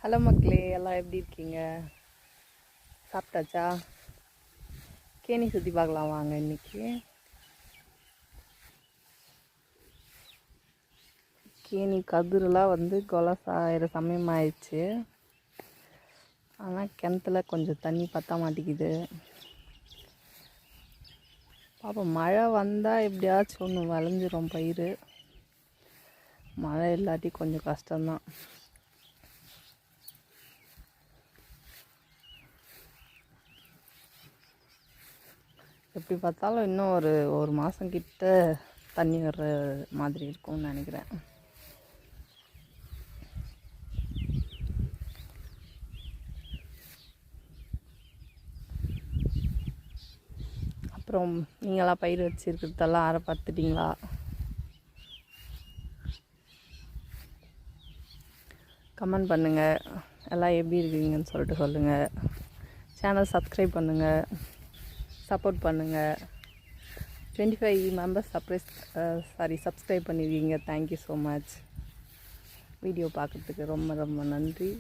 Hello மக்களே, எல்லாம் எப்படி இருக்கீங்க? சாப்பிட்டாச்சா? கேணி சுற்றி பார்க்கலாம் வாங்க. இன்னைக்கு கேணி கதிரெலாம் கொலசாயிர சமயம் ஆயிடுச்சு. ஆனால் கிணத்துல கொஞ்சம் தண்ணி பற்ற மாட்டேங்குது. பாப்போம், மழை வந்தால் எப்படியாச்சும் ஒன்று விளைஞ்சிரும் பயிர். மழை இல்லாட்டி கொஞ்சம் கஷ்டம்தான். எப்படி பார்த்தாலும் இன்னும் ஒரு மாதம் கிட்ட தண்ணி வர்ற மாதிரி இருக்கும்னு நினைக்கிறேன். அப்புறம் நீங்களாம் பயிர் வச்சுருக்கிறதெல்லாம் ஆற பார்த்துட்டிங்களா? கமெண்ட் பண்ணுங்கள், எல்லாம் எப்படி இருக்கீங்கன்னு சொல்லிட்டு சொல்லுங்கள். சேனல் சப்ஸ்கிரைப் பண்ணுங்கள், சப்போர்ட் பண்ணுங்கள். 25 மெம்பர்ஸ் சப்ஸ்கிரைப் பண்ணியிருக்கீங்க. Thank you so much. வீடியோ பார்க்குறதுக்கு ரொம்ப ரொம்ப நன்றி.